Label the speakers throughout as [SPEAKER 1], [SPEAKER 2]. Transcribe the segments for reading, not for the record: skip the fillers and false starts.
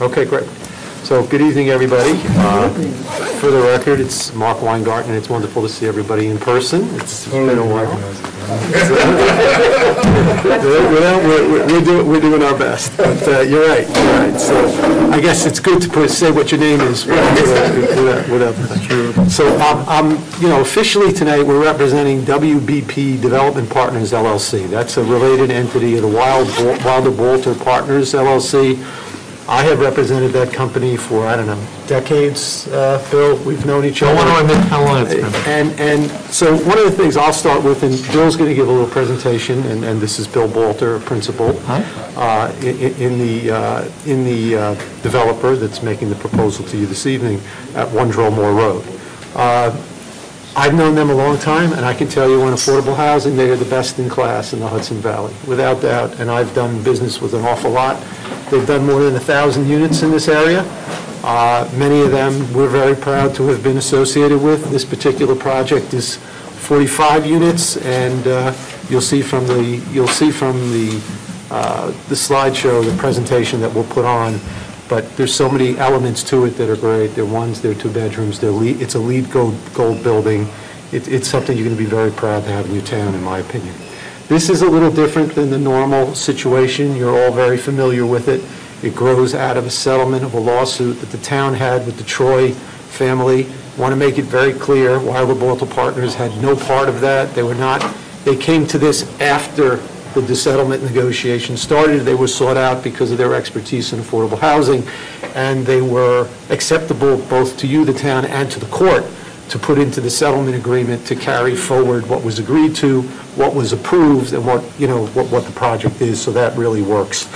[SPEAKER 1] Okay, great. So good evening, everybody. For the record, it's Mark Weingarten, and it's wonderful to see everybody in person. It's been a while. We're doing our best, but you're right. So I guess it's good to say what your name is without that. So officially tonight we're representing WBP Development Partners LLC. That's a related entity of the Wilder Balter Partners LLC. I have represented that company for, I don't know, decades, Bill. We've known each other.
[SPEAKER 2] How long it's been.
[SPEAKER 1] And so one of the things I'll start with, and Bill's going to give a little presentation, and this is Bill Balter, principal, in the developer that's making the proposal to you this evening at 1 Dromore Road. I've known them a long time, and I can tell you on affordable housing, they are the best in class in the Hudson Valley, without doubt, and I've done business with an awful lot. They've done more than 1,000 units in this area. Many of them we're very proud to have been associated with. This particular project is 45 units, and you'll see from the slideshow, the presentation that we'll put on. But there's so many elements to it that are great. They're ones, they're two bedrooms, it's a LEED gold building. It's something you're going to be very proud to have in your town, in my opinion. This is a little different than the normal situation. You're all very familiar with it. It grows out of a settlement of a lawsuit that the town had with the Troy family. I want to make it very clear, Wilder Balter Partners had no part of that. They came to this after the settlement negotiations started. They were sought out because of their expertise in affordable housing, and they were acceptable both to you, the town, and to the court to put into the settlement agreement to carry forward what was agreed to, what was approved, and what the project is. So that really works.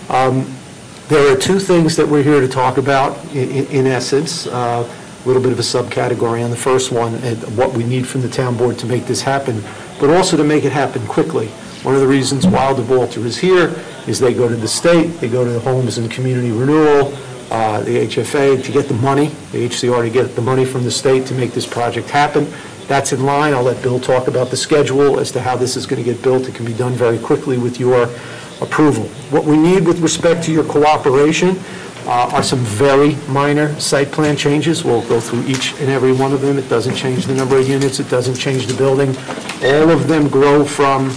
[SPEAKER 1] There are two things that we're here to talk about in essence. A little bit of a subcategory on the first one, and what we need from the town board to make this happen, but also to make it happen quickly. One of the reasons Wilder Balter is here is they go to the state, they go to the Homes and Community Renewal, the HFA to get the money, the HCR to get the money from the state to make this project happen. That's in line. I'll let Bill talk about the schedule as to how this is going to get built. It can be done very quickly with your approval. What we need with respect to your cooperation are some very minor site plan changes. We'll go through each and every one of them. It doesn't change the number of units. It doesn't change the building. All of them grow from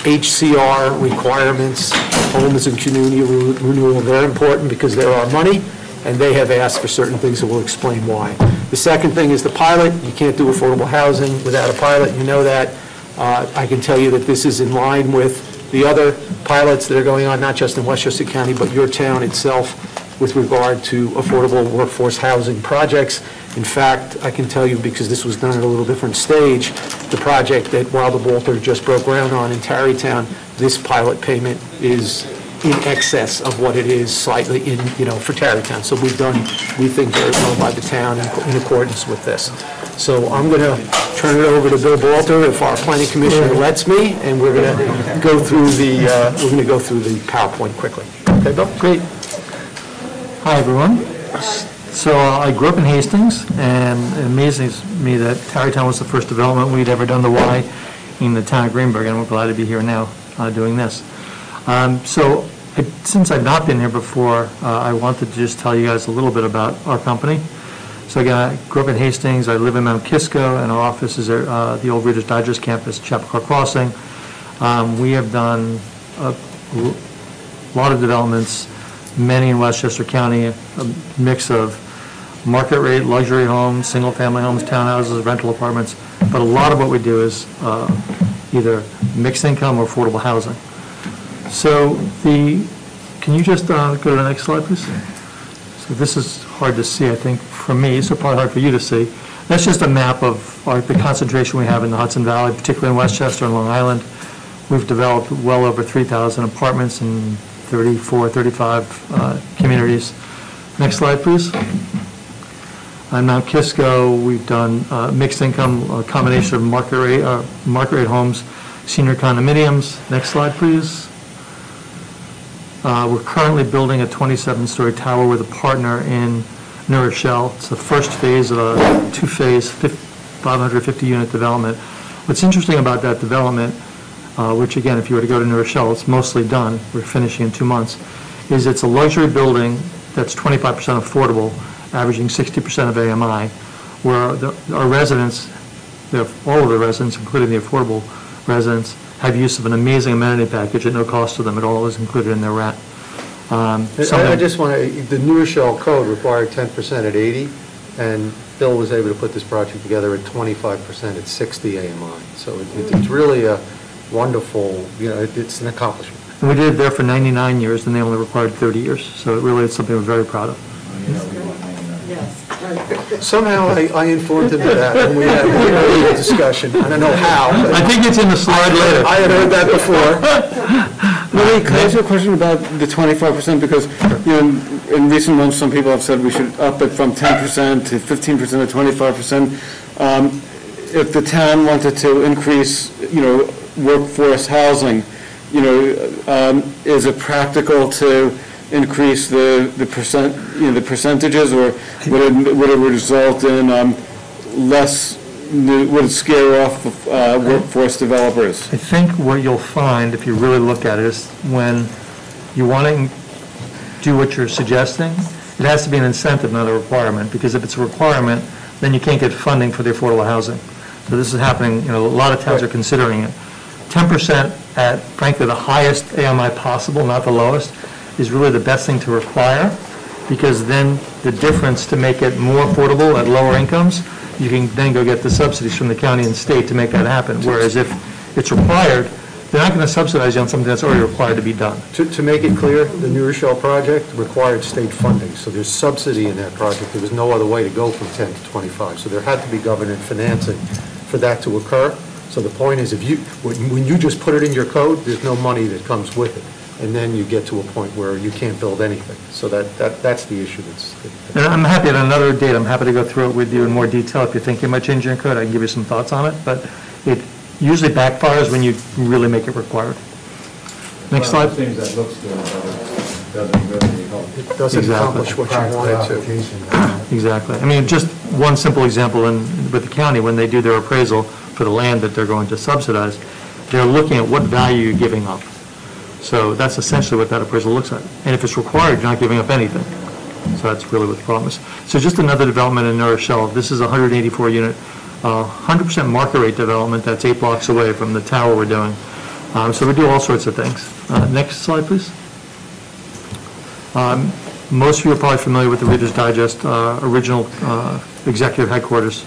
[SPEAKER 1] HCR requirements, Homes and Community Renewal. They're important because they're our money, and they have asked for certain things, and we'll explain why. The second thing is the pilot. You can't do affordable housing without a pilot. You know that. I can tell you that this is in line with the other pilots that are going on, not just in Westchester County, but your town itself with regard to affordable workforce housing projects. In fact, I can tell you, because this was done at a little different stage, the project that Wilder Balter just broke ground on in Tarrytown, this pilot payment is in excess of what it is slightly for Tarrytown. So we think very well by the town in accordance with this. So I'm going to turn it over to Bill Balter, if our planning commissioner lets me, and we're going to go through the PowerPoint quickly. Okay, Bill?
[SPEAKER 2] Great. Hi, everyone. So I grew up in Hastings, and it amazes me that Tarrytown was the first development we'd ever done the Y in the town of Greenberg, and we're glad to be here now doing this. Since I've not been here before, I wanted to just tell you guys a little bit about our company. So again, I grew up in Hastings. I live in Mount Kisco, and our office is at the old Reader's Digest campus, Chappaqua Crossing. We have done a lot of developments, many in Westchester County, a mix of market rate, luxury homes, single-family homes, townhouses, rental apartments. But a lot of what we do is either mixed income or affordable housing. So can you just go to the next slide, please? So this is hard to see, I think, for me, so probably hard for you to see. That's just a map of the concentration we have in the Hudson Valley, particularly in Westchester and Long Island. We've developed well over 3,000 apartments in 34, 35 communities. Next slide, please. On Mount Kisco, we've done mixed income, a combination of market rate homes, senior condominiums. Next slide, please. We're currently building a 27-story tower with a partner in New Rochelle. It's the first phase of a two-phase 550-unit development. What's interesting about that development, which again, if you were to go to New Rochelle, it's mostly done, we're finishing in 2 months, is it's a luxury building that's 25% affordable, averaging 60% of AMI, where our residents, all of the residents, including the affordable residents, have use of an amazing amenity package at no cost to them at all, is included in their rent.
[SPEAKER 1] I just want to, the New Rochelle code required 10% at 80, and Bill was able to put this project together at 25% at 60 AMI. So it's really a wonderful, it's an accomplishment.
[SPEAKER 2] And we did it there for 99 years, and they only required 30 years. So it really is something we're very proud of.
[SPEAKER 1] Somehow I informed him of that when we had a discussion. I don't know how.
[SPEAKER 2] I think it's in the slide later.
[SPEAKER 1] I had heard that before.
[SPEAKER 3] Louis, can I ask you a question about the 25%? Because, in recent months, some people have said we should up it from 10% to 15% to 25%. If the town wanted to increase, workforce housing, is it practical to increase the percentages, or would it result in would it scare off workforce developers?
[SPEAKER 2] I think what you'll find, if you really look at it, is when you want to do what you're suggesting, it has to be an incentive, not a requirement, because if it's a requirement, then you can't get funding for the affordable housing. So this is happening, a lot of towns are considering it. 10% at, frankly, the highest AMI possible, not the lowest, is really the best thing to require, because then the difference to make it more affordable at lower incomes, you can then go get the subsidies from the county and state to make that happen. Whereas if it's required, they're not going to subsidize you on something that's already required to be done.
[SPEAKER 1] To make it clear, the New Rochelle project required state funding, so there's subsidy in that project. There was no other way to go from 10 to 25, so there had to be government financing for that to occur. So the point is, when you just put it in your code, there's no money that comes with it, and then you get to a point where you can't build anything. So that's the issue.
[SPEAKER 2] And I'm happy at another date. I'm happy to go through it with you in more detail. If you think you might change your code, I can give you some thoughts on it. But it usually backfires when you really make it required. Next slide.
[SPEAKER 4] Things that looks good, but it doesn't really help.
[SPEAKER 1] It doesn't accomplish what you want it to.
[SPEAKER 2] Exactly. I mean, just one simple example with the county, when they do their appraisal for the land that they're going to subsidize, they're looking at what value you're giving up. So that's essentially what that appraisal looks at. And if it's required, you're not giving up anything. So that's really what the problem is. So just another development in New Rochelle. This is a 184-unit, 100% market rate development that's 8 blocks away from the tower we're doing. So we do all sorts of things. Next slide, please. Most of you are probably familiar with the Reader's Digest original executive headquarters.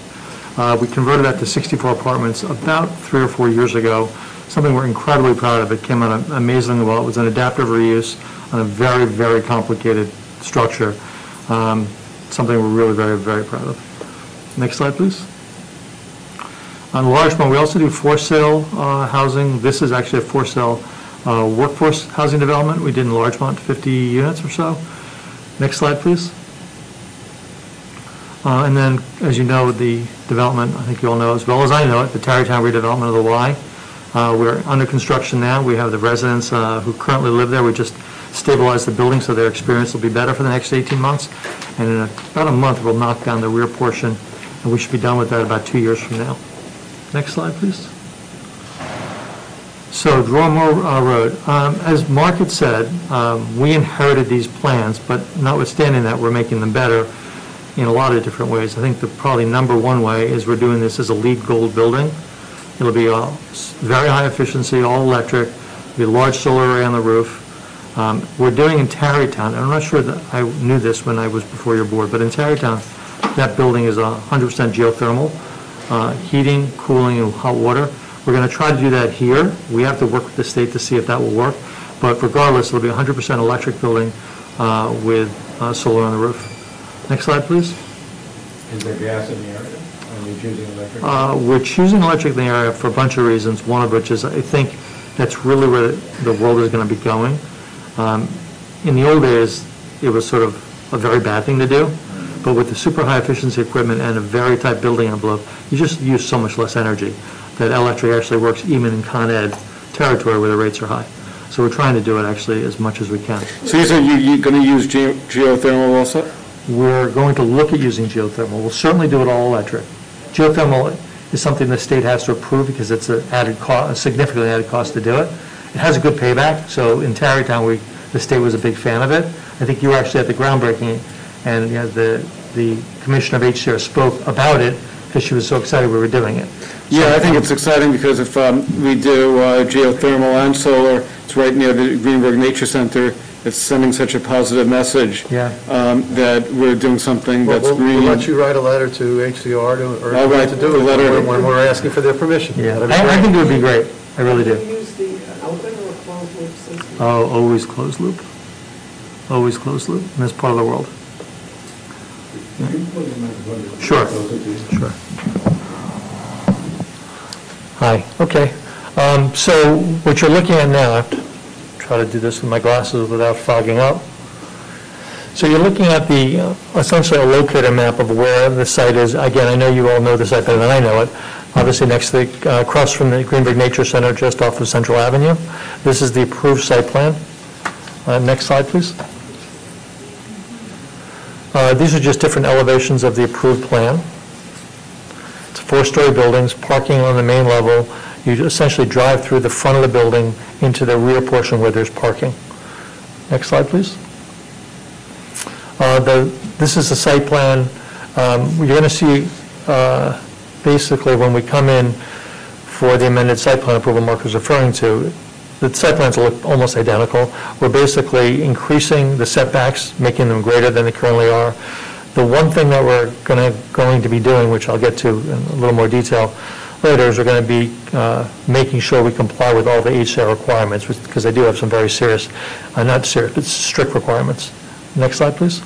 [SPEAKER 2] We converted that to 64 apartments about 3 or 4 years ago. Something we're incredibly proud of. It came out amazingly well. It was an adaptive reuse on a very, very complicated structure. Something we're really very, very proud of. Next slide, please. On Larchmont, we also do for-sale housing. This is actually a for-sale workforce housing development. We did in Larchmont, 50 units or so. Next slide, please. And then, as you know, the development, I think you all know as well as I know it, the Tarrytown redevelopment of the Y. We're under construction now. We have the residents who currently live there. We just stabilized the building so their experience will be better for the next 18 months. And in about a month, we'll knock down the rear portion, and we should be done with that about 2 years from now. Next slide, please. So, Dromore Road. As Mark had said, we inherited these plans, but notwithstanding that, we're making them better in a lot of different ways. I think the probably number one way is we're doing this as a LEED Gold building. It'll be very high efficiency, all electric, be a large solar array on the roof. We're doing in Tarrytown, and I'm not sure that I knew this when I was before your board, but in Tarrytown, that building is 100% geothermal, heating, cooling, and hot water. We're going to try to do that here. We have to work with the state to see if that will work, but regardless, it'll be 100% electric building with solar on the roof. Next slide, please.
[SPEAKER 4] Is there gas in the area? Are you choosing electric?
[SPEAKER 2] We're choosing electric in the area for a bunch of reasons, one of which is I think that's really where the world is going to be going. In the old days, it was sort of a very bad thing to do, but with the super high efficiency equipment and a very tight building envelope, you just use so much less energy that electric actually works even in Con Ed territory where the rates are high. So we're trying to do it actually as much as we can.
[SPEAKER 3] So you said you're going to use geothermal also?
[SPEAKER 2] We're going to look at using geothermal. We'll certainly do it all electric. Geothermal is something the state has to approve because it's a significantly added cost to do it. It has a good payback. So in Tarrytown, the state was a big fan of it. I think you were actually at the groundbreaking, and the commissioner of HCR spoke about it because she was so excited we were doing it.
[SPEAKER 3] Yeah, I think it's exciting because if we do geothermal and solar, it's right near the Greenberg Nature Center. It's sending such a positive message that we're doing something that's green.
[SPEAKER 1] We'll let you write a letter to HCR to,
[SPEAKER 3] I'll write
[SPEAKER 1] to do
[SPEAKER 3] a letter.
[SPEAKER 1] when we're asking for their permission.
[SPEAKER 2] Yeah,
[SPEAKER 1] That'd be
[SPEAKER 2] I
[SPEAKER 1] great.
[SPEAKER 2] think it would be great. I really do.
[SPEAKER 5] Do you use the open or closed loop system?
[SPEAKER 2] Oh, always closed loop. Always closed loop in this part of the world. Sure. Sure. Hi, okay. So what you're looking at now, I have to try to do this with my glasses without fogging up. So you're looking at the, essentially a locator map of where the site is. Again, I know you all know the site better than I know it. Obviously next to the, across from the Greenberg Nature Center, just off of Central Avenue. This is the approved site plan. Next slide, please. These are just different elevations of the approved plan. It's 4-story buildings, parking on the main level. You essentially drive through the front of the building into the rear portion where there's parking. Next slide, please. This is the site plan. You're going to see basically when we come in for the amended site plan approval Mark was referring to, the site plans look almost identical. We're basically increasing the setbacks, making them greater than they currently are. The one thing that we're going to be doing, which I'll get to in a little more detail later, is we're going to be making sure we comply with all the HCR requirements, because they do have some very serious, not serious, but strict requirements. Next slide, please.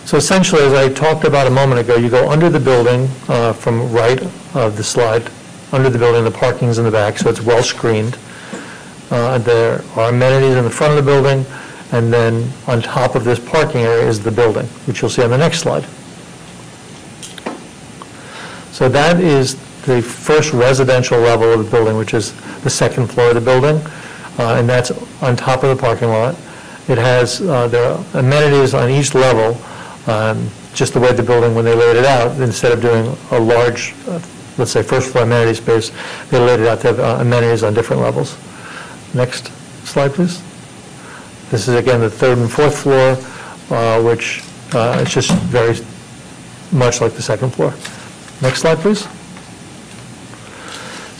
[SPEAKER 2] So essentially, as I talked about a moment ago, you go under the building from right of the slide, under the building, the parking's in the back, so it's well screened. There are amenities in the front of the building, and then on top of this parking area is the building, which you'll see on the next slide. So that is the first residential level of the building, which is the second floor of the building, and that's on top of the parking lot. It has, there are amenities on each level, just the way the building, when they laid it out, instead of doing a large, let's say, first floor amenity space, they laid it out to have amenities on different levels. Next slide, please. This is, again, the third and fourth floor, which is just very much like the second floor. Next slide, please.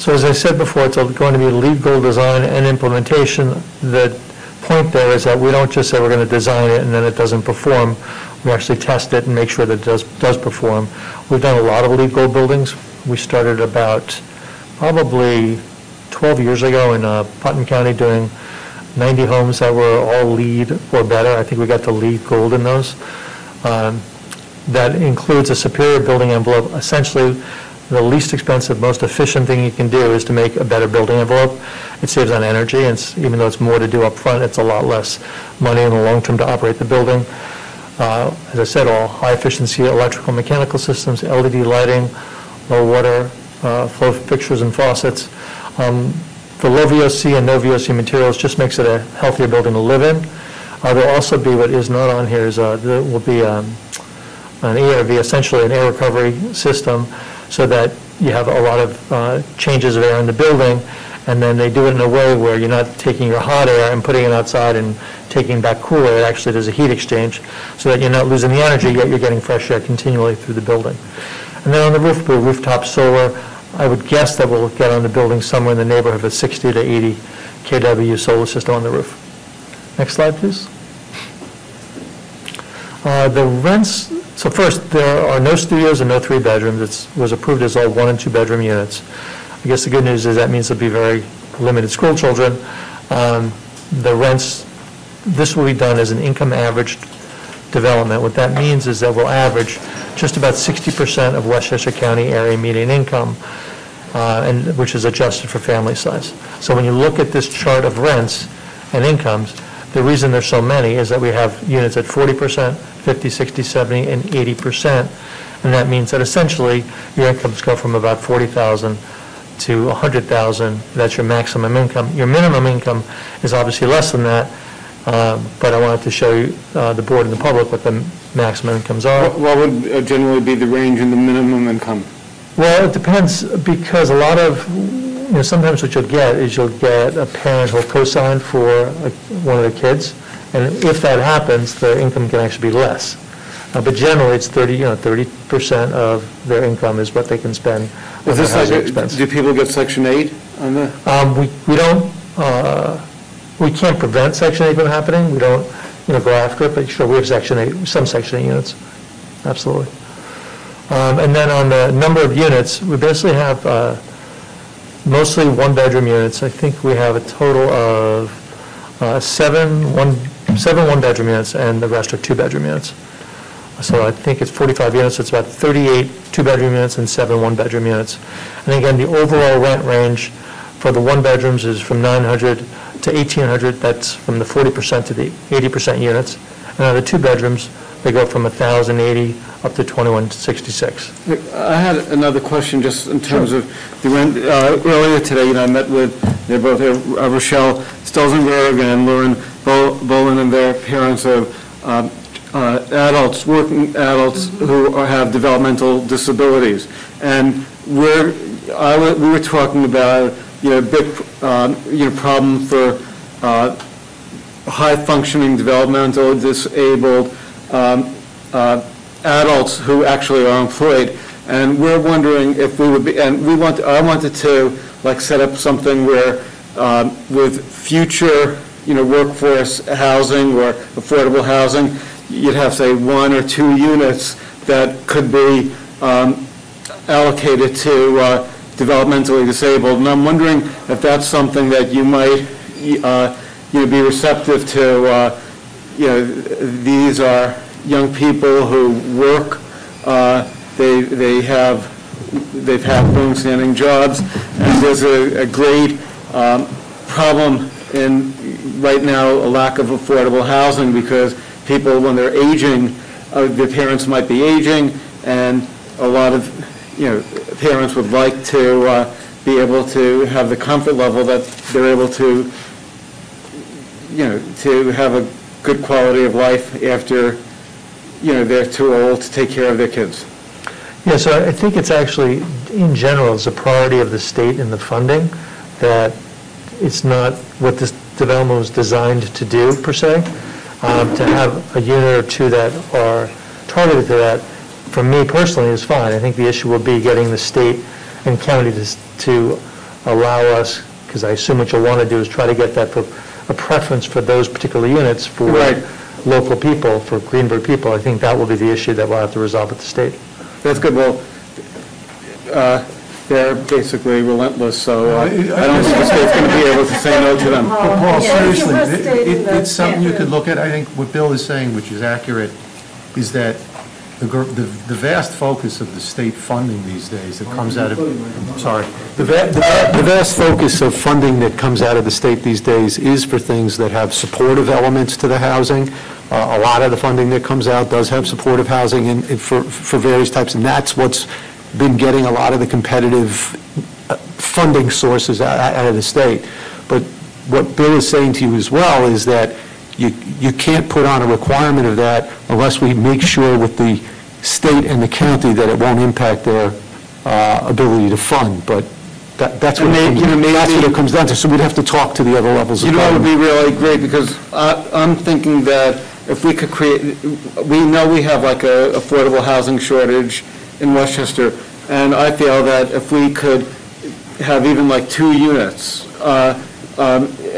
[SPEAKER 2] So as I said before, it's going to be LEED Gold design and implementation. The point there is that we don't just say we're going to design it and then it doesn't perform. We actually test it and make sure that it does perform. We've done a lot of LEED Gold buildings. We started about probably 12 years ago in Putnam County doing 90 homes that were all LEED or better. I think we got to LEED Gold in those. That includes a superior building envelope. Essentially, the least expensive, most efficient thing you can do is to make a better building envelope. It saves on energy, and even though it's more to do up front, it's a lot less money in the long term to operate the building. As I said, all high-efficiency electrical mechanical systems, LED lighting, low water flow fixtures and faucets. The low VOC and no VOC materials just makes it a healthier building to live in. There'll also be, what is not on here, is there will be an ARV, essentially an air recovery system, so that you have a lot of changes of air in the building, and then they do it in a way where you're not taking your hot air and putting it outside and taking back cool air. It actually does a heat exchange, so that you're not losing the energy, yet you're getting fresh air continually through the building. And then on the roof, the rooftop solar, I would guess that we'll get on the building somewhere in the neighborhood of a 60 to 80 kW solar system on the roof. Next slide, please. The rents, so first, there are no studios and no 3 bedrooms. It was approved as all 1 and 2 bedroom units. I guess the good news is that means there'll be very limited school children. The rents, this will be done as an income averaged development. What that means is that we'll average just about 60% of Westchester County area median income, and which is adjusted for family size. So when you look at this chart of rents and incomes, the reason there's so many is that we have units at 40%, 50, 60, 70, and 80%, and that means that essentially your incomes go from about 40,000 to 100,000. That's your maximum income. Your minimum income is obviously less than that, but I wanted to show you, the board and the public, what the maximum incomes are.
[SPEAKER 3] What would generally be the range in the minimum income?
[SPEAKER 2] Well, it depends, because a lot of sometimes what you'll get is you'll get a parent who'll co-sign for one of the kids, and if that happens, the income can actually be less. But generally, it's 30% of their income is what they can spend on their housing expense.
[SPEAKER 3] Do people get Section 8 on that?
[SPEAKER 2] We don't, we can't prevent Section 8 from happening. We don't, go after it, but sure, we have Section 8, some Section 8 units, absolutely. And then on the number of units, we basically have mostly one-bedroom units. I think we have a total of seven one-bedroom units, and the rest are two-bedroom units. So I think it's 45 units, so it's about 38 two-bedroom units and 7 one-bedroom units. And again, the overall rent range for the one-bedrooms is from $900 to $1,800. That's from the 40% to the 80% units. And on the two-bedrooms, they go from $1,080 up to $2,166.
[SPEAKER 3] I had another question just in terms of the rent. Earlier today, I met with, they're both here, Rochelle Stelzenberg and Lauren Bolin, and their parents of working adults who have developmental disabilities. And we were talking about, a big, problem for high-functioning developmental disabled adults who actually are employed, and we're wondering if we would be, and I wanted to set up something where with future workforce housing or affordable housing, you'd have, say, 1 or 2 units that could be allocated to developmentally disabled, and I'm wondering if that's something that you might be receptive to. These are young people who work, they've had long-standing jobs, and there's a great problem in right now, a lack of affordable housing, because people, when they're aging, their parents might be aging, and a lot of parents would like to be able to have the comfort level that they're able to to have a good quality of life after they're too old to take care of their kids.
[SPEAKER 2] Yeah, so I think it's actually, in general, it's a priority of the state in the funding, that it's not what this development was designed to do, per se. To have a unit or two that are targeted to that, for me personally, is fine. I think the issue will be getting the state and county to allow us, because I assume what you'll want to do is try to get that for a preference for those particular units for local people, for Greenberg people. I think that will be the issue that we'll have to resolve with the state.
[SPEAKER 3] That's good. Well, they're basically relentless, so I don't think the state's going to be able to say no to them.
[SPEAKER 1] But Paul, seriously,
[SPEAKER 5] it's
[SPEAKER 1] it's something you could look at. I think what Bill is saying, which is accurate, is that the vast focus of the state funding these days that comes out of, the vast focus of funding that comes out of the state these days is for things that have supportive elements to the housing. A lot of the funding that comes out does have supportive housing and for various types, and that's what's been getting a lot of the competitive funding sources out of the state. But what Bill is saying to you as well is that you can't put on a requirement of that unless we make sure with the state and the county that it won't impact their ability to fund. But that's what it comes down to. So we'd have to talk to the other levels of
[SPEAKER 3] government. It would be really great, because I'm thinking that if we could create, we know we have like a affordable housing shortage in Westchester, and I feel that if we could have even like 2 units,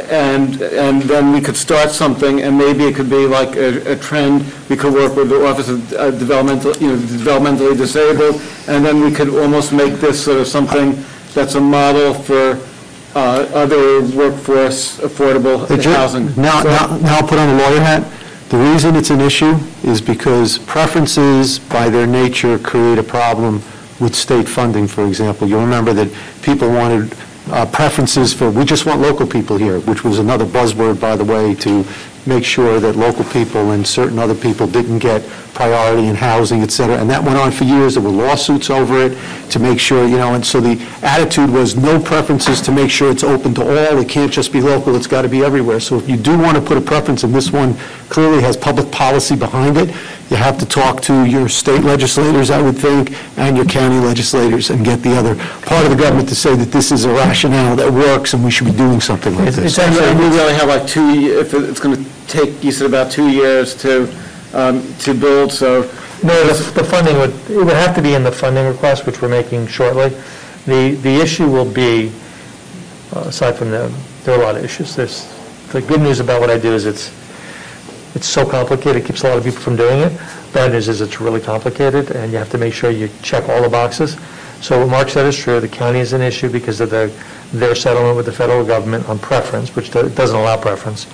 [SPEAKER 3] and then we could start something, and maybe it could be like a trend. We could work with the Office of Developmentally Disabled, and then we could almost make this sort of something that's a model for other workforce affordable housing.
[SPEAKER 1] Now I'll put on the lawyer hat. The reason it's an issue is because preferences by their nature create a problem with state funding, for example. You'll remember that people wanted preferences for, we just want local people here, which was another buzzword, by the way, to make sure that local people and certain other people didn't get priority in housing, et cetera. And that went on for years. There were lawsuits over it to make sure, and so the attitude was no preferences to make sure it's open to all. It can't just be local. It's got to be everywhere. So if you do want to put a preference, and this one clearly has public policy behind it, You have to talk to your state legislators, I would think, and your county legislators, and get the other part of the government to say that this is a rationale that works and we should be doing something like this.
[SPEAKER 3] And we really have like if it's going to take, you said about 2 years to build, so.
[SPEAKER 2] No, the funding it would have to be in the funding request, which we're making shortly. The issue will be, aside from there are a lot of issues. The good news about what I do is it's so complicated, it keeps a lot of people from doing it. Bad news is it's really complicated, and you have to make sure you check all the boxes. So what Mark said is true. The county is an issue because of their settlement with the federal government on preference, which doesn't allow preference.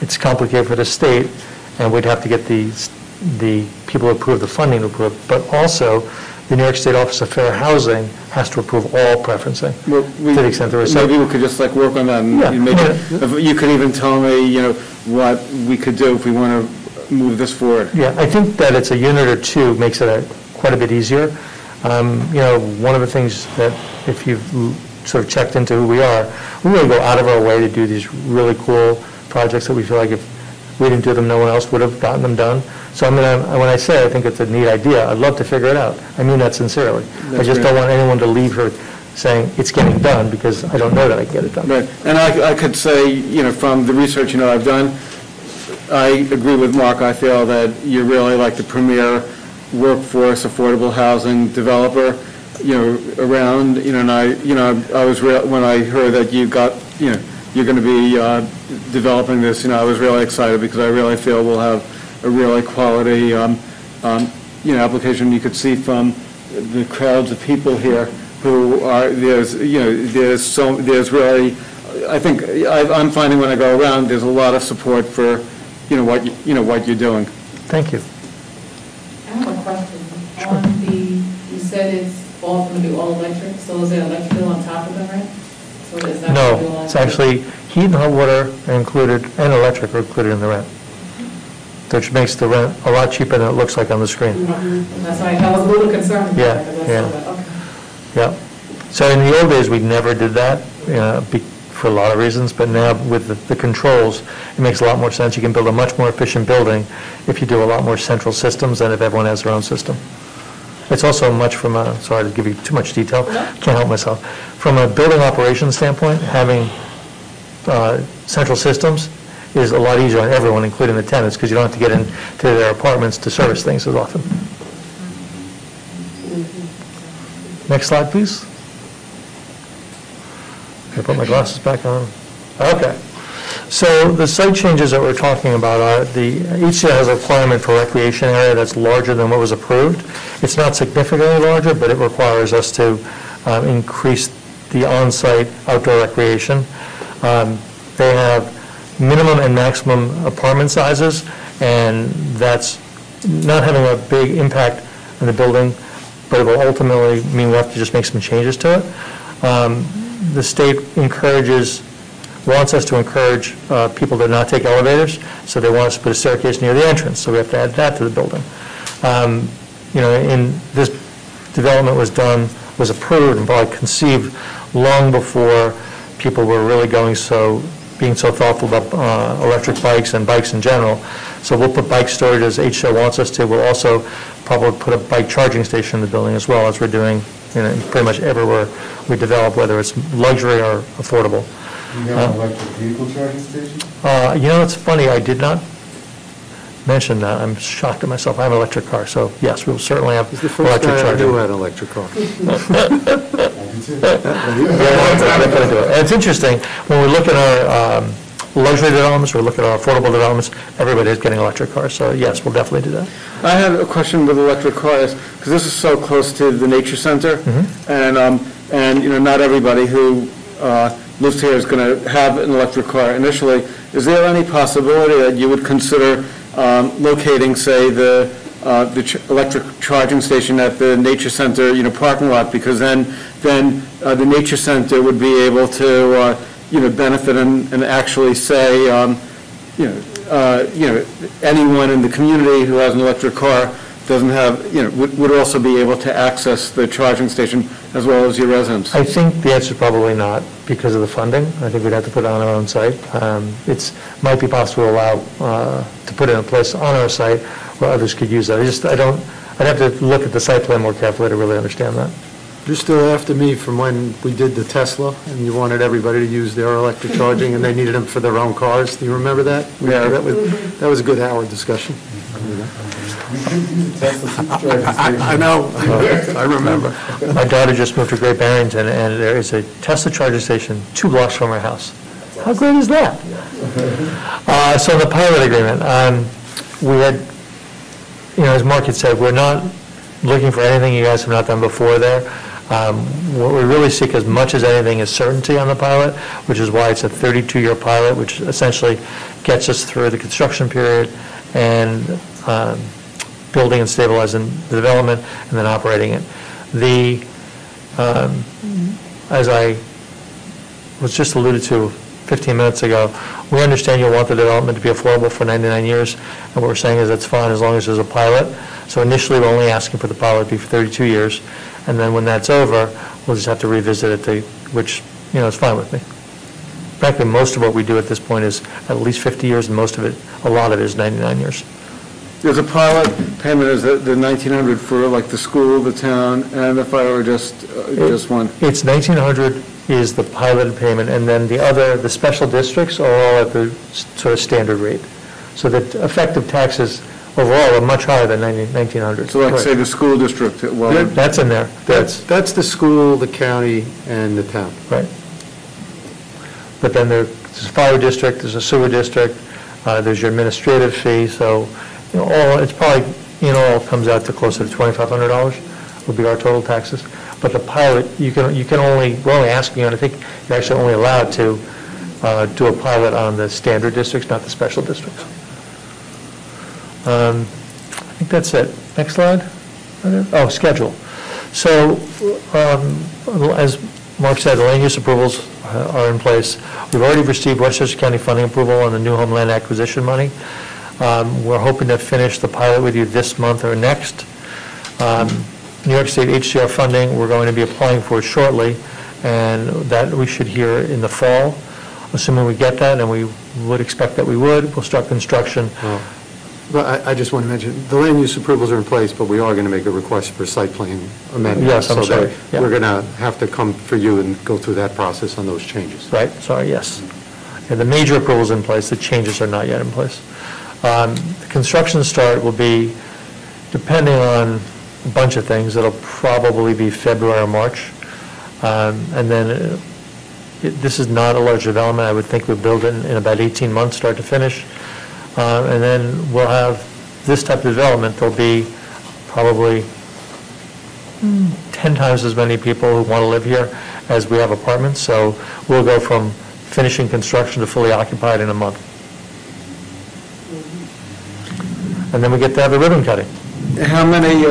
[SPEAKER 2] It's complicated for the state, and we'd have to get the people who approve the funding to approve. But also, the New York State Office of Fair Housing has to approve all preferencing,
[SPEAKER 3] Well,
[SPEAKER 2] to the extent there is.
[SPEAKER 3] maybe we could just like work on that, and
[SPEAKER 2] Yeah.
[SPEAKER 3] if you could even tell me, what we could do if we want to move this forward.
[SPEAKER 2] Yeah, I think that it's a unit or two makes it quite a bit easier. One of the things that, if you've sort of checked into who we really go out of our way to do these really cool projects that we feel like if we didn't do them, no one else would have gotten them done. So when I say I think it's a neat idea, I'd love to figure it out. I mean that sincerely. I just don't want anyone to leave here saying it's getting done, because I don't know that I can get it done.
[SPEAKER 3] Right, and I could say, from the research, I've done, I agree with Mark. I feel that you're really like the premier workforce, affordable housing developer, around, and I was when I heard that you got, you're going to be developing this, I was really excited, because I really feel we'll have a really quality, application. You could see from the crowds of people here who are, there's really, I think, I'm finding when I go around, there's a lot of support for, what you're doing.
[SPEAKER 2] Thank you.
[SPEAKER 6] I have a question. On you said it's all going to be all electric, so is there electrical on top of the rent? So is that going to be all
[SPEAKER 2] No, it's actually heat and hot water are included, and electric are included in the rent, which makes the rent a lot cheaper than it looks like on the screen.
[SPEAKER 6] That's why I was a little concerned about
[SPEAKER 2] Yeah,
[SPEAKER 6] it, 'cause I
[SPEAKER 2] yeah.
[SPEAKER 6] saw that. Okay.
[SPEAKER 2] Yeah. So in the old days, we never did that, for a lot of reasons, but now with the controls, it makes a lot more sense. You can build a much more efficient building if you do a lot more central systems than if everyone has their own system. It's also much from a, sorry to give you too much detail, can't help myself. From a building operations standpoint, having central systems is a lot easier on everyone, including the tenants, because you don't have to get into their apartments to service things as often. Next slide, please. Can I put my glasses back on? Okay. So the site changes that we're talking about are, each site has a requirement for recreation area that's larger than what was approved. It's not significantly larger, but it requires us to increase the on-site outdoor recreation. They have minimum and maximum apartment sizes, and that's not having a big impact on the building, but it will ultimately mean we'll have to just make some changes to it. The state wants us to encourage people to not take elevators, so they want us to put a staircase near the entrance, so we have to add that to the building. In this development was approved and probably conceived long before people were really being so thoughtful about electric bikes and bikes in general. So we'll put bike storage as HSO wants us to. We'll also probably put a bike charging station in the building as well, as we're doing pretty much everywhere we develop, whether it's luxury or affordable.
[SPEAKER 7] You have an electric vehicle charging station?
[SPEAKER 2] It's funny, I did not mention that. I'm shocked at myself. I have an electric car, so yes, we'll certainly have
[SPEAKER 1] He's the first
[SPEAKER 2] electric
[SPEAKER 1] guy I
[SPEAKER 2] charging.
[SPEAKER 1] knew had an electric car.
[SPEAKER 7] I do too.
[SPEAKER 2] And it's interesting, when we look at our luxury developments, or look at our affordable developments, everybody is getting electric cars, so yes, we'll definitely do that.
[SPEAKER 3] I have a question with electric cars, because this is so close to the nature center, and not everybody who lives here is going to have an electric car initially. Is there any possibility that you would consider locating, say, the electric charging station at the nature center, parking lot? Because then the nature center would be able to, benefit and actually say, anyone in the community who has an electric car doesn't have, would also be able to access the charging station as well as your residents?
[SPEAKER 2] I think the answer is probably not, because of the funding. I think we'd have to put it on our own site. It might be possible to allow to put it in place on our site where others could use that. I'd have to look at the site plan more carefully to really understand that.
[SPEAKER 1] You're still after me from when we did the Tesla, and you wanted everybody to use their electric charging, and they needed them for their own cars. Do you remember that?
[SPEAKER 3] Yeah.
[SPEAKER 1] That was a good hour discussion.
[SPEAKER 7] We could use a Tesla supercharging station.
[SPEAKER 1] I know, I remember.
[SPEAKER 2] My daughter just moved to Great Barrington, and there is a Tesla charging station 2 blocks from her house. How great is that? So the pilot agreement, we had, as Mark had said, we're not looking for anything you guys have not done before there. What we really seek as much as anything is certainty on the pilot, which is why it's a 32-year pilot, which essentially gets us through the construction period and building and stabilizing the development and then operating it. As I was just alluded to 15 minutes ago, we understand you'll want the development to be affordable for 99 years, and what we're saying is that's fine as long as there's a pilot. So initially, we're only asking for the pilot to be for 32 years, and then when that's over, we'll just have to revisit it, which, is fine with me. Frankly, most of what we do at this point is at least 50 years, and a lot of it is 99 years.
[SPEAKER 3] There's a pilot payment, is the 1,900 for like the school, the town, and the fire, or just one?
[SPEAKER 2] It's 1,900 is the piloted payment, and then the special districts are all at the sort of standard rate. So the effective taxes overall are much higher than 1,900.
[SPEAKER 3] So like, say, the school district,
[SPEAKER 2] That's in there.
[SPEAKER 1] That's the school, the county, and the town.
[SPEAKER 2] Right. But then there's a fire district, there's a sewer district, there's your administrative fee, so, it's probably, all comes out to closer to $2,500 would be our total taxes. But the pilot, we're only asking you, and I think you're actually only allowed to do a pilot on the standard districts, not the special districts. I think that's it. Next slide. Oh, schedule. So, as Mark said, the land use approvals are in place. We've already received Westchester County funding approval on the new homeland acquisition money. We're hoping to finish the pilot with you this month or next. New York State HCR funding, we're going to be applying for shortly, and that we should hear in the fall. Assuming we get that, and we would expect that we would, we'll start construction.
[SPEAKER 1] But I just want to mention, the land use approvals are in place, but we are going to make a request for site plan amendment.
[SPEAKER 2] Yes, I'm sorry. Yeah.
[SPEAKER 1] We're going to have to come for you and go through that process on those changes.
[SPEAKER 2] Right, sorry, yes. And the major approvals in place, the changes are not yet in place. The construction start will be, depending on a bunch of things, it'll probably be February or March. And then this is not a large development. I would think we'll build it in about 18 months, start to finish. And then we'll have this type of development. There'll be probably 10 times as many people who want to live here as we have apartments. So we'll go from finishing construction to fully occupied in a month. And then we get to have a ribbon cutting.
[SPEAKER 3] How many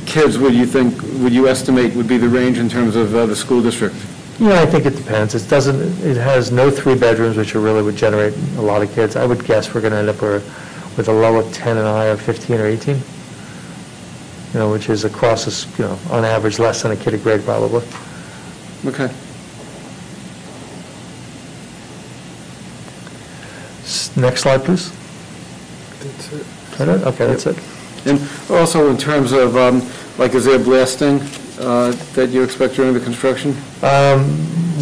[SPEAKER 3] kids would you estimate would be the range in terms of the school district?
[SPEAKER 2] I think it depends. It has no 3 bedrooms, which really would generate a lot of kids. I would guess we're going to end up with a low of 10 and a high of 15 or 18, which is across, on average, less than a kid a grade probably.
[SPEAKER 3] Okay.
[SPEAKER 2] Next slide, please.
[SPEAKER 1] That's it.
[SPEAKER 2] Is that it? Okay, that's it.
[SPEAKER 3] And also in terms of, is there blasting that you expect during the construction?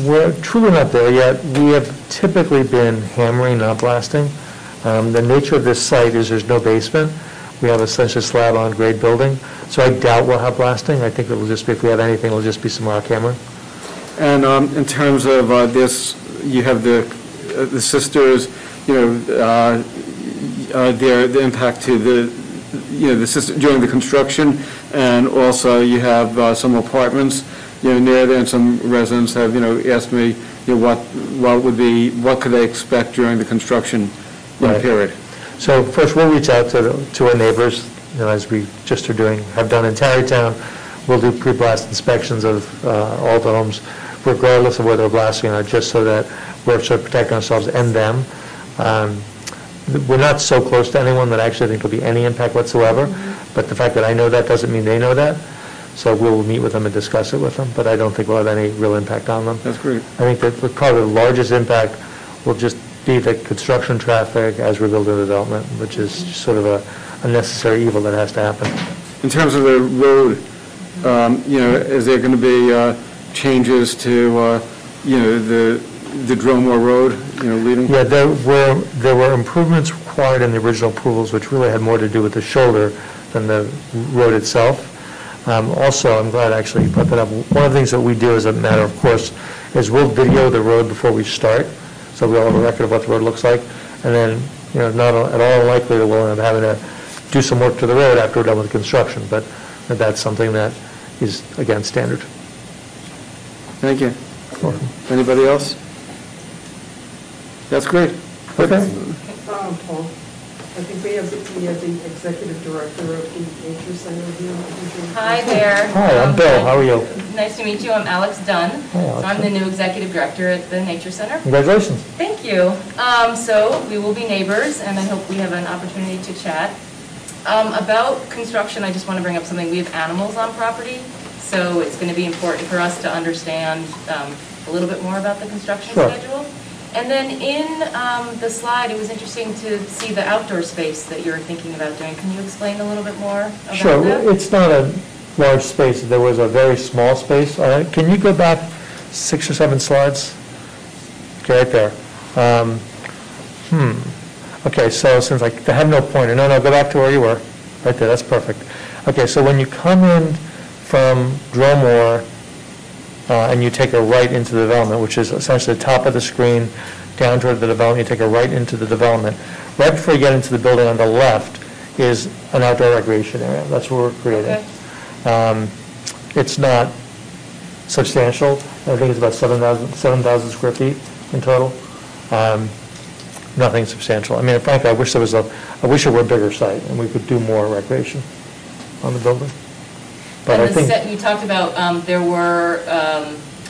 [SPEAKER 2] We're truly not there yet. We have typically been hammering, not blasting. The nature of this site is there's no basement. We have essentially a slab-on-grade building, so I doubt we'll have blasting. I think it'll just be, if we have anything, it'll just be some rock hammering.
[SPEAKER 3] And in terms of this, you have the sisters, the impact to the system during the construction, and also you have some apartments, near there, and some residents have, asked me, what could they expect during the construction period?
[SPEAKER 2] So first, we'll reach out to our neighbors, as we just have done in Tarrytown. We'll do pre-blast inspections of all the homes, regardless of whether they're blasting or not, just so that we're sort of protecting ourselves and them. We're not so close to anyone that I actually think there'll be any impact whatsoever, but the fact that I know that doesn't mean they know that. So we'll meet with them and discuss it with them, but I don't think we'll have any real impact on them.
[SPEAKER 3] That's great.
[SPEAKER 2] I think that probably the largest impact will just B, the construction traffic as we're building the development, which is sort of a necessary evil that has to happen.
[SPEAKER 3] In terms of the road, is there going to be changes to, the Dromore Road, leading?
[SPEAKER 2] Yeah, there were improvements required in the original approvals, which really had more to do with the shoulder than the road itself. Also, I'm glad actually you brought that up. One of the things that we do as a matter of course is we'll video the road before we start, so we'll have a record of what the road looks like. And then, not at all likely that we'll end up having to do some work to the road after we're done with the construction, but that's something that is, again, standard.
[SPEAKER 3] Thank you. Anybody else? That's great.
[SPEAKER 2] Okay.
[SPEAKER 5] Paul, I think we have the executive director of the Nature Center here.
[SPEAKER 6] Hi there.
[SPEAKER 2] Hi, I'm Bill. How are you?
[SPEAKER 6] Nice to meet you. I'm Alex Dunn.
[SPEAKER 2] Hi, Alex.
[SPEAKER 6] So I'm the new executive director at the Nature Center.
[SPEAKER 2] Congratulations.
[SPEAKER 6] Thank you. So we will be neighbors, and I hope we have an opportunity to chat. About construction, I just want to bring up something. We have animals on property, so it's going to be important for us to understand a little bit more about the construction schedule. And then in the slide, it was interesting to see the outdoor space that you're thinking about doing. Can you explain a little bit more about that?
[SPEAKER 2] Sure. It's not a large space. There was a very small space. Can you go back 6 or 7 slides? Okay, right there. Okay, so since I have no pointer, no, go back to where you were. Right there, that's perfect. Okay, so when you come in from Dromore and you take a right into the development, which is essentially the top of the screen, down toward the development, you take a right into the development. Right before you get into the building on the left is an outdoor recreation area. That's what we're creating.
[SPEAKER 6] Okay.
[SPEAKER 2] It's not substantial. I think it's about 7,000 square feet in total. Nothing substantial. I mean, frankly, I wish it were a bigger site and we could do more recreation on the building. But
[SPEAKER 6] And
[SPEAKER 2] I think
[SPEAKER 6] you talked about there were,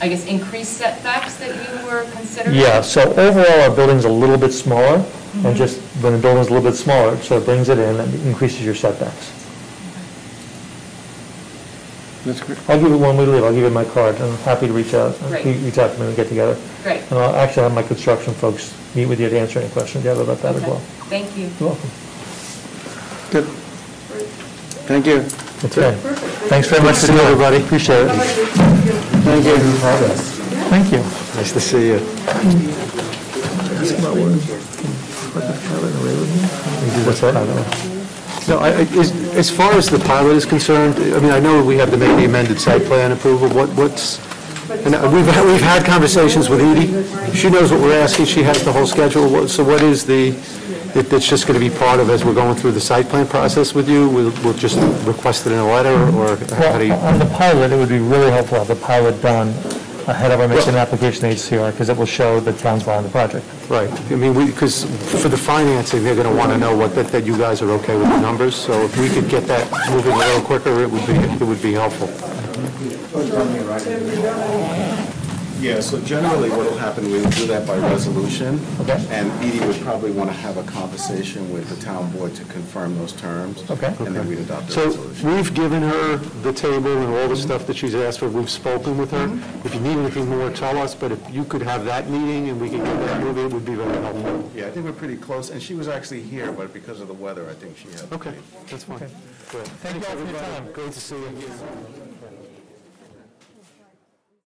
[SPEAKER 6] I guess, increased setbacks that you were considering?
[SPEAKER 2] yeah. So overall, our building's a little bit smaller, and just when the building's a little bit smaller, so it brings it in and increases your setbacks.
[SPEAKER 3] That's great.
[SPEAKER 2] I'll give you when we leave. I'll give you my card. I'm happy to reach out.
[SPEAKER 6] Great.
[SPEAKER 2] Reach out to me and get together.
[SPEAKER 6] Great.
[SPEAKER 2] And I'll actually have my construction folks meet with you to answer any questions you have about that as
[SPEAKER 6] Okay.
[SPEAKER 2] well.
[SPEAKER 6] Thank you.
[SPEAKER 2] You're welcome.
[SPEAKER 3] Good. Thank you.
[SPEAKER 2] That's right. Thanks very much for doing it, everybody. Appreciate it.
[SPEAKER 3] Thank you.
[SPEAKER 2] Thank you.
[SPEAKER 1] Nice to see you.
[SPEAKER 2] What's that?
[SPEAKER 1] No, as far as the pilot is concerned, I mean, I know we have to make the amended site plan approval. And we've had conversations with Edie. She knows what we're asking. She has the whole schedule. So what is that's just going to be part of as we're going through the site plan process with you? We'll just request it in a letter, or how do you?
[SPEAKER 2] On the pilot, it would be really helpful to have the pilot done ahead of our making an application to HCR, because it will show the town's behind the project.
[SPEAKER 1] Right. I mean, because for the financing, they're going to want to know that you guys are okay with the numbers. So if we could get that moving a little quicker, it would be helpful.
[SPEAKER 7] Yeah, so generally what'll happen, we'll do that by resolution.
[SPEAKER 2] Okay.
[SPEAKER 7] And Edie would probably want to have a conversation with the town board to confirm those terms.
[SPEAKER 2] Okay.
[SPEAKER 7] And then we'd adopt the
[SPEAKER 1] So
[SPEAKER 7] resolution.
[SPEAKER 1] we've given her the table and all the stuff that she's asked for. We've spoken with her. If you need anything more, tell us. But if you could have that meeting and we could get that moving, it would be very helpful.
[SPEAKER 7] Yeah, I think we're pretty close, and she was actually here, but because of the weather, I think she had to
[SPEAKER 1] Okay,
[SPEAKER 7] leave.
[SPEAKER 1] that's fine. Good.
[SPEAKER 2] Thank you all for your time.
[SPEAKER 1] Great to see you.